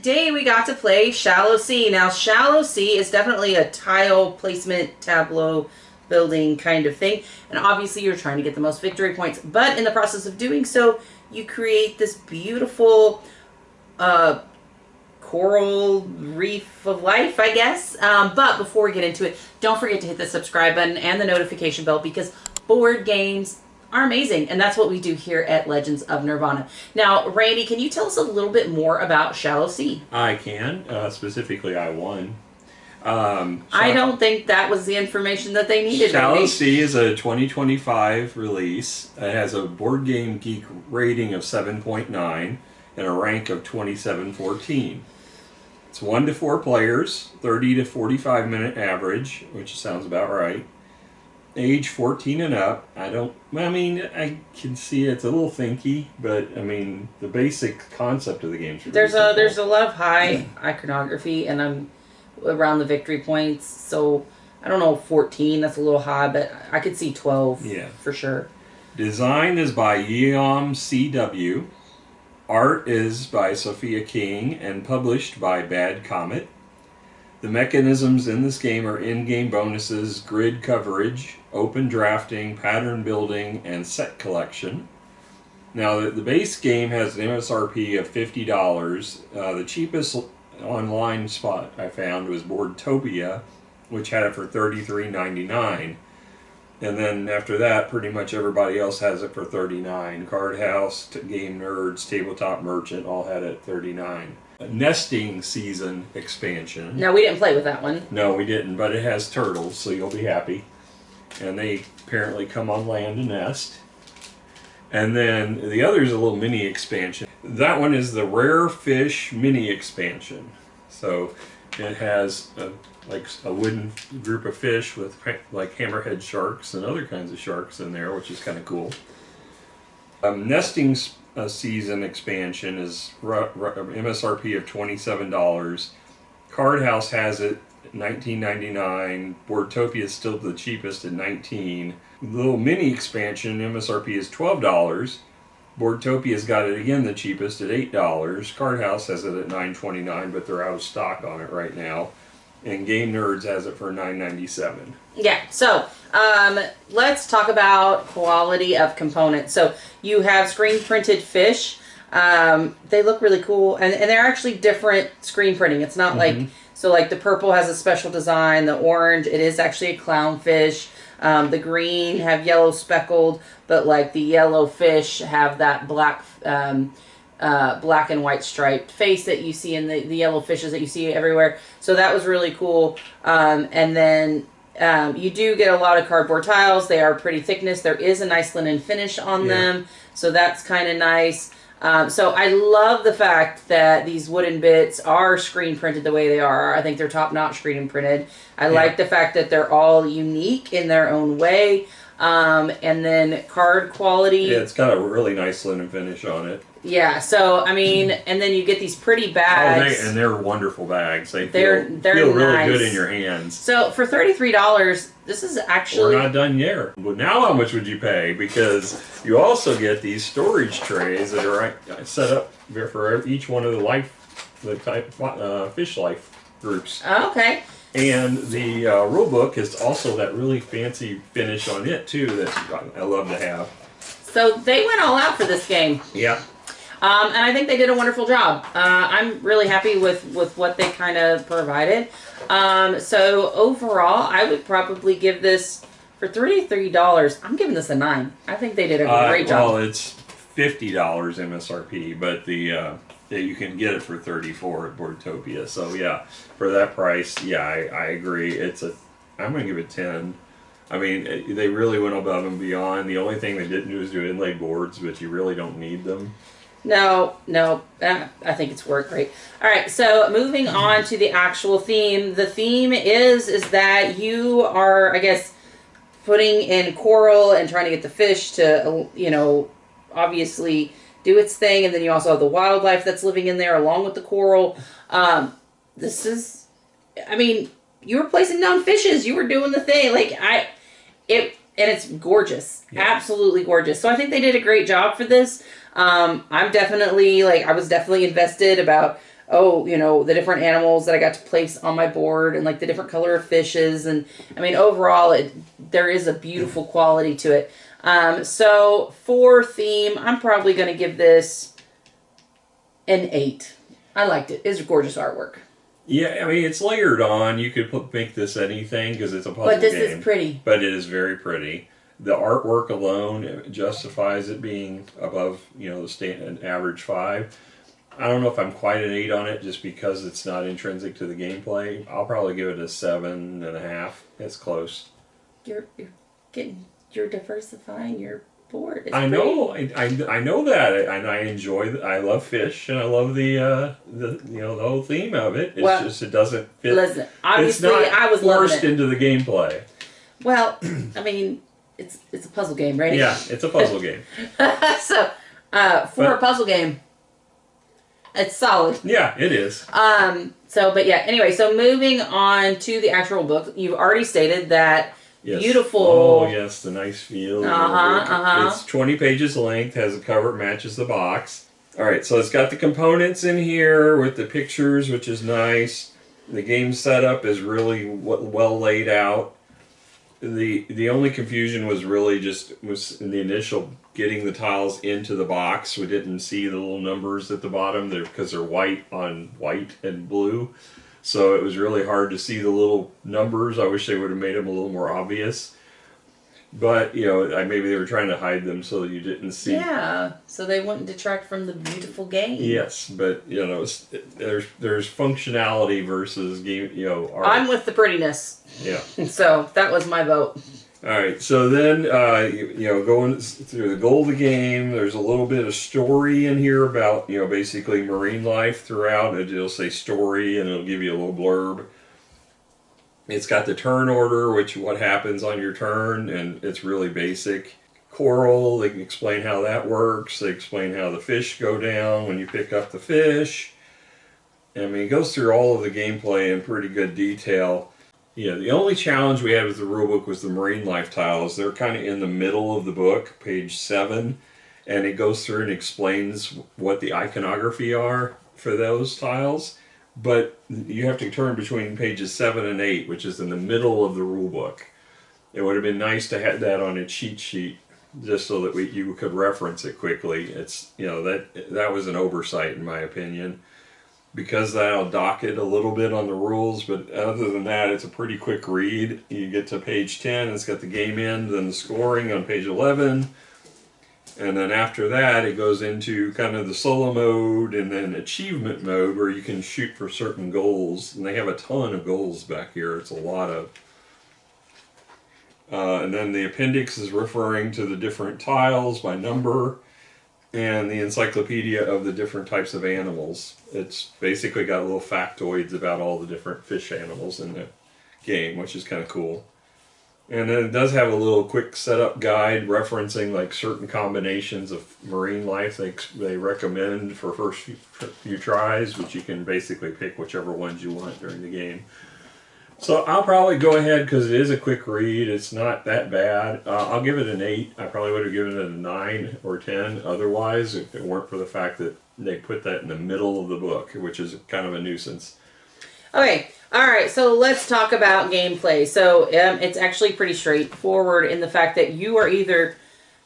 today we got to play Shallow Sea. Now, Shallow Sea is definitely a tile placement tableau building kind of thing. And obviously you're trying to get the most victory points. But in the process of doing so, you create this beautiful coral reef of life, I guess. But before we get into it, don't forget to hit the subscribe button and the notification bell because board games are amazing, and that's what we do here at Legends of Nirvana. Now, Randy, can you tell us a little bit more about Shallow Sea? I can. Specifically, I won. I don't think that was the information that they needed. Shallow Sea is a 2025 release. It has a Board Game Geek rating of 7.9 and a rank of 2714. It's 1 to 4 players, 30 to 45 minute average, which sounds about right. Age 14 and up. I can see it's a little thinky, but I mean the basic concept of the game. There's a lot of high iconography, and I'm around the victory points, so I don't know, 14. That's a little high, but I could see 12. Yeah, for sure. Design is by Yeom CW. Art is by Sophia King and published by Bad Comet. The mechanisms in this game are in-game bonuses, grid coverage, open drafting, pattern building, and set collection. Now, the base game has an MSRP of $50. The cheapest online spot I found was Boardtopia, which had it for $33.99. And then after that, pretty much everybody else has it for $39. Card House, Game Nerds, Tabletop Merchant all had it at $39. Nesting season expansion. No, we didn't play with that one. No, we didn't, but it has turtles, so you'll be happy. And they apparently come on land to nest. And then the other is a little mini expansion. That one is the Rare Fish mini expansion. So it has a wooden group of fish with like hammerhead sharks and other kinds of sharks in there, which is kind of cool. Nesting season expansion is MSRP of $27. Card House has it at $19.99. Boardtopia is still the cheapest at $19. The little mini expansion MSRP is $12. Boardtopia's got it again the cheapest at $8. Card House has it at $9.29, but they're out of stock on it right now. And Game Nerds has it for $9.97. Yeah, so let's talk about quality of components. So you have screen printed fish. They look really cool, and they're actually different screen printing. It's not like the purple has a special design. The orange, it is actually a clownfish. The green have yellow speckled, but like the yellow fish have that black black and white striped face that you see in the yellow fishes that you see everywhere. So that was really cool. And then you do get a lot of cardboard tiles. They are pretty thickness. There is a nice linen finish on them. So that's kind of nice. So I love the fact that these wooden bits are screen printed the way they are. I think they're top-notch screen printed. I like the fact that they're all unique in their own way. And then card quality. Yeah, it's got a really nice linen finish on it. Yeah, so, I mean, and then you get these pretty bags. And they're wonderful bags. They're nice. feel really good in your hands. So, for $33, this is actually... We're not done yet. But now how much would you pay? Because you also get these storage trays that are set up for each one of the fish life groups. Okay. And the rulebook is also that really fancy finish on it, too, that I love to have. So, they went all out for this game. Yeah. And I think they did a wonderful job. I'm really happy with what they kind of provided. So overall, I would probably give this, for $33, I'm giving this a 9. I think they did a great job. Well, it's $50 MSRP, but you can get it for $34 at Boardtopia. So yeah, for that price, yeah, I agree. I'm going to give it 10. I mean, they really went above and beyond. The only thing they didn't do is do inlaid boards, but you really don't need them. No, I think it's worked great. All right, so moving on to the actual theme. The theme is that you are, I guess, putting in coral and trying to get the fish to, obviously do its thing, and then you also have the wildlife that's living in there along with the coral. This is, I mean, you were placing down fishes. You were doing the thing. And it's gorgeous. Yeah. Absolutely gorgeous. So I think they did a great job for this. I was definitely invested about, the different animals that I got to place on my board and like the different color of fishes. And I mean, overall, there is a beautiful quality to it. So for theme, I'm probably going to give this an 8. I liked it. It's gorgeous artwork. Yeah, I mean, it's layered on. You could make this anything because it's a puzzle game. But this is pretty. But it is very pretty. The artwork alone justifies it being above, the average 5. I don't know if I'm quite an 8 on it just because it's not intrinsic to the gameplay. I'll probably give it a 7.5. It's close. You're diversifying your board. I know that, and I enjoy. I love fish, and I love the whole theme of it. It's just it doesn't fit. Listen, obviously, it's not I was forced into the gameplay. Well, I mean, it's a puzzle game, right? Yeah, it's a puzzle game. So, for a puzzle game, it's solid. Yeah, it is. Anyway, so moving on to the actual book, you've already stated that. Yes. Beautiful. Oh, yes, the nice feel. It's 20 pages length, has a cover, matches the box. All right, so it's got the components in here with the pictures, which is nice. The game setup is really well laid out. The only confusion was really was in the initial getting the tiles into the box. We didn't see the little numbers at the bottom because they're white on white and blue. So it was really hard to see the little numbers. I wish they would have made them a little more obvious. But, maybe they were trying to hide them so that you didn't see. Yeah, so they wouldn't detract from the beautiful game. Yes, but, there's functionality versus game, art. I'm with the prettiness. Yeah. So that was my vote. All right, so then, going through the goal of the game, there's a little bit of story in here about, basically marine life throughout. It'll say story, and it'll give you a little blurb. It's got the turn order, what happens on your turn, and it's really basic. Coral, they can explain how that works. They explain how the fish go down when you pick up the fish. I mean, it goes through all of the gameplay in pretty good detail. Yeah, the only challenge we had with the rulebook was the marine life tiles. They're kind of in the middle of the book, page 7, and it goes through and explains what the iconography are for those tiles. But you have to turn between pages 7 and 8, which is in the middle of the rulebook. It would have been nice to have that on a cheat sheet, just so that you could reference it quickly. It's that was an oversight in my opinion. Because that'll dock it a little bit on the rules, but other than that, it's a pretty quick read. You get to page 10, it's got the game end, then the scoring on page 11, and then after that, it goes into kind of the solo mode and then achievement mode where you can shoot for certain goals. And they have a ton of goals back here. It's a lot of. And then the appendix is referring to the different tiles by number. And the encyclopedia of the different types of animals. It's basically got little factoids about all the different fish animals in the game, which is kind of cool. And then it does have a little quick setup guide referencing like certain combinations of marine life they recommend for first few tries, which you can basically pick whichever ones you want during the game. So I'll probably go ahead because it is a quick read. It's not that bad. I'll give it an 8. I probably would have given it a 9 or 10 otherwise if it weren't for the fact that they put that in the middle of the book, which is kind of a nuisance. Okay, all right, so let's talk about gameplay. So it's actually pretty straightforward in the fact that you are either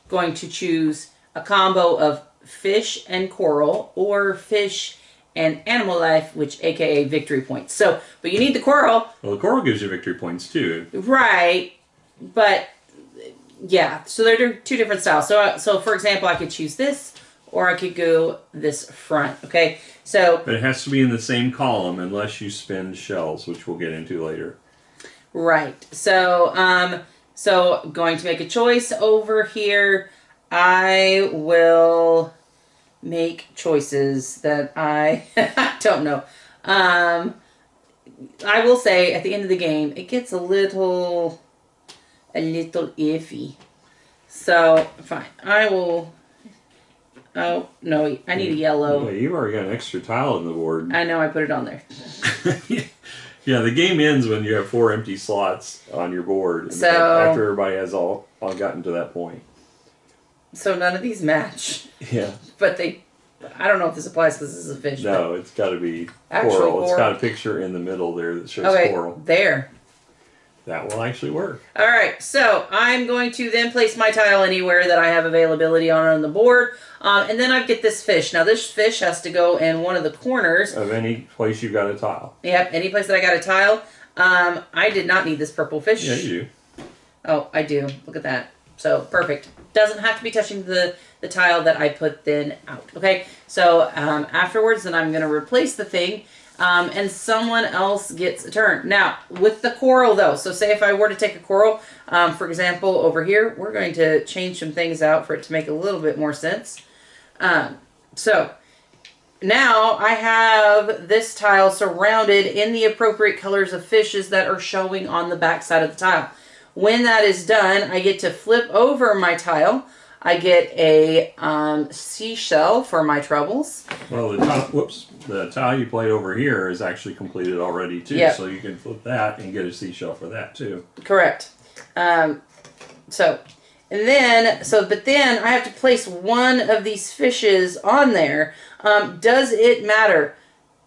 going to choose a combo of fish and coral or fish and animal life, which aka victory points. So, but you need the coral. Well, the coral gives you victory points too. Right, but yeah, so they're two different styles. So for example, I could choose this, or I could go this front. Okay, so but it has to be in the same column unless you spend shells, which we'll get into later. Right. So so going to make a choice over here. I will make choices that I don't know. I will say at the end of the game, it gets a little iffy. So fine, I will. Oh no, I need a yellow. Yeah, you've already got an extra tile on the board. I know, I put it on there. Yeah, the game ends when you have 4 empty slots on your board. So after everybody has all gotten to that point. So none of these match. Yeah. But they I don't know if this applies because this is a fish. No, it's got to be Actually, coral. It's coral. got a picture in the middle there that shows Okay, coral. there. That will actually work. All right, so I'm going to then place my tile anywhere that I have availability on the board. And then I get this fish. Now, this fish has to go in one of the corners. Of any place you've got a tile. Yep, any place that I got a tile. I did not need this purple fish. Yeah, you do. Oh, I do. Look at that. So, perfect. Doesn't have to be touching the tile that I put then out. Okay, so afterwards, then I'm going to replace the thing. And someone else gets a turn. Now, with the coral though, so say if I were to take a coral, for example, over here, we're going to change some things out for it to make a little bit more sense. So, now I have this tile surrounded in the appropriate colors of fishes that are showing on the back side of the tile. When that is done, I get to flip over my tile. I get a seashell for my troubles. Well, the tile you played over here is actually completed already too, Yep. so you can flip that and get a seashell for that too. Correct. But then I have to place one of these fishes on there. Does it matter?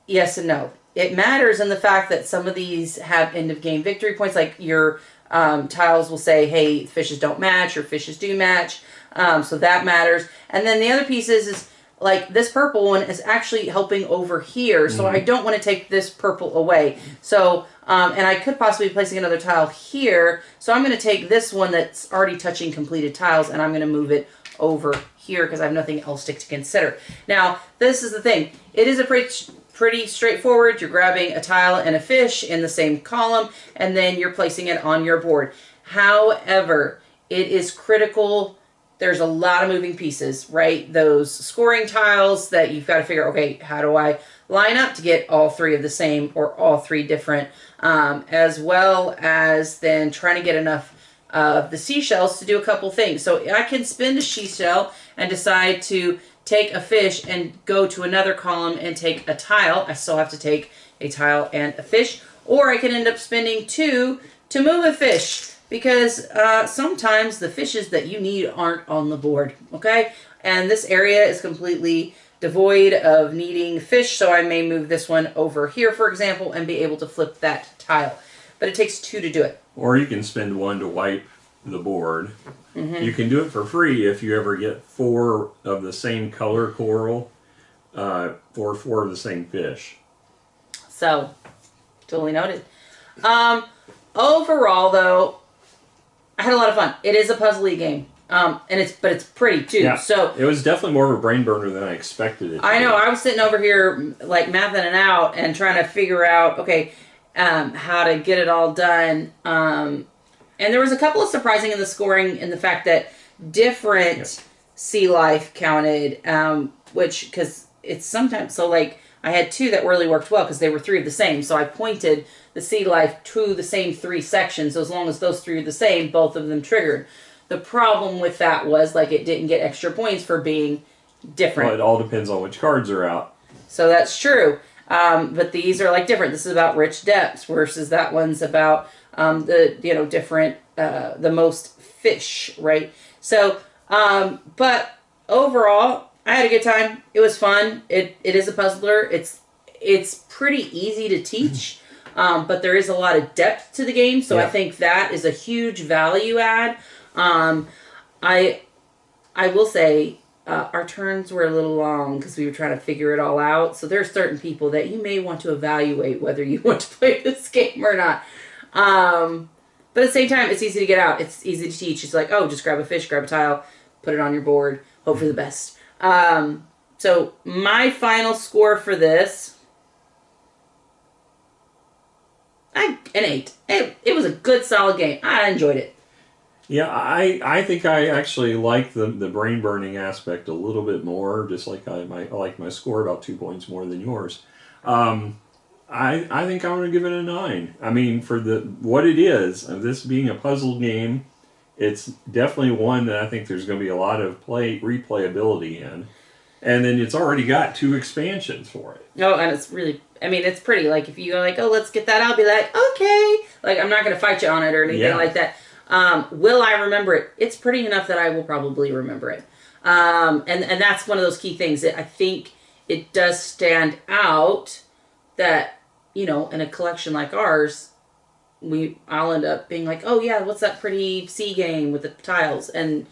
Yes and no. It matters in the fact that some of these have end of game victory points, like your tiles will say, hey, fishes don't match or fishes do match. So that matters. And then the other piece is like this purple one is actually helping over here. So I don't want to take this purple away. So, and I could possibly be placing another tile here. So I'm going to take this one that's already touching completed tiles and I'm going to move it over here because I have nothing else to consider. Now, this is the thing. It is a pretty straightforward. You're grabbing a tile and a fish in the same column and then you're placing it on your board. However, it is critical. There's a lot of moving pieces, right? Those scoring tiles that you've got to figure, okay, how do I line up to get all three of the same or all three different, as well as then trying to get enough of the seashells to do a couple things. So I can spend a seashell and decide to take a fish and go to another column and take a tile. I still have to take a tile and a fish. Or I can end up spending two to move a fish. Because sometimes the fishes that you need aren't on the board, okay? And this area is completely devoid of needing fish, so I may move this one over here, for example, and be able to flip that tile. But it takes two to do it. Or you can spend one to wipe the board. You can do it for free if you ever get 4 of the same color coral or 4 of the same fish. So, totally noted. Overall, though, I had a lot of fun. It is a puzzly game, but it's pretty too. Yeah, so it was definitely more of a brain burner than I expected it to I know. be. I was sitting over here like mathing it out and trying to figure out, okay, how to get it all done. And there was a couple of surprising in the scoring in the fact that different sea life counted, which because it's sometimes so like. I had 2 that really worked well because they were 3 of the same. So I pointed the sea life to the same 3 sections. So as long as those 3 are the same, both of them triggered. The problem with that was like it didn't get extra points for being different. Well, it all depends on which cards are out. So that's true. But these are like different. This is about rich depths versus that one's about different the most fish, right? So but overall I had a good time. It was fun. It is a puzzler. It's pretty easy to teach, but there is a lot of depth to the game. So I think that is a huge value add. I will say our turns were a little long because we were trying to figure it all out. So there's certain people that you may want to evaluate whether you want to play this game or not. But at the same time, it's easy to get out. It's easy to teach. It's like, oh, just grab a fish, grab a tile, put it on your board, hope for the best. So my final score for this, an 8. It was a good, solid game. I enjoyed it. Yeah, I think I actually like the brain burning aspect a little bit more. Just like I like my score about 2 points more than yours. I think I'm going to give it a 9. I mean, for what it is, of this being a puzzle game, it's definitely one that I think there's going to be a lot of replayability in. And then it's already got 2 expansions for it. Oh, and it's really, it's pretty. Like, if you go like, oh, let's get that, I'll be like, okay. Like, I'm not going to fight you on it or anything like that. Will I remember it? It's pretty enough that I will probably remember it. And that's one of those key things that I think it does stand out that, you know, in a collection like ours, I'll end up being like, oh yeah, what's that pretty sea game with the tiles? And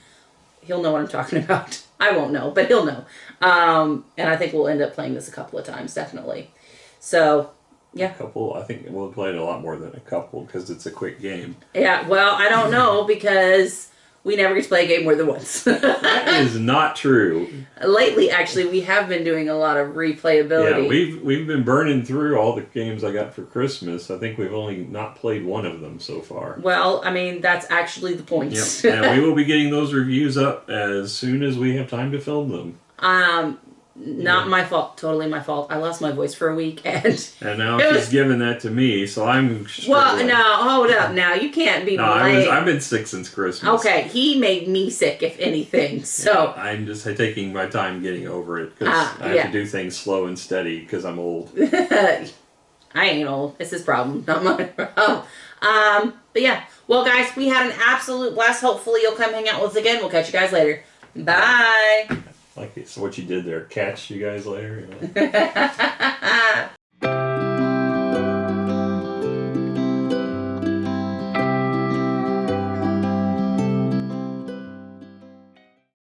he'll know what I'm talking about. I won't know, but he'll know. And I think we'll end up playing this a couple of times, definitely. So, yeah. A couple. I think we'll play it a lot more than a couple because it's a quick game. Yeah, well, I don't know because we never get to play a game more than once. That is not true. Lately, actually, we have been doing a lot of replayability. Yeah, we've been burning through all the games I got for Christmas. I think we've only not played one of them so far. Well, I mean, that's actually the point. Yep. And we will be getting those reviews up as soon as we have time to film them. Not my fault. Totally my fault. I lost my voice for a week, and now she's giving that to me, so I'm struggling. Well, no, hold up. Now you can't be. No, I've been sick since Christmas. Okay, he made me sick, if anything. So yeah, I'm just taking my time getting over it because I have to do things slow and steady because I'm old. I ain't old. It's his problem, not my problem. But yeah. Well, guys, we had an absolute blast. Hopefully, you'll come hang out with us again. We'll catch you guys later. Bye. Like, so what you did there, catch you guys later?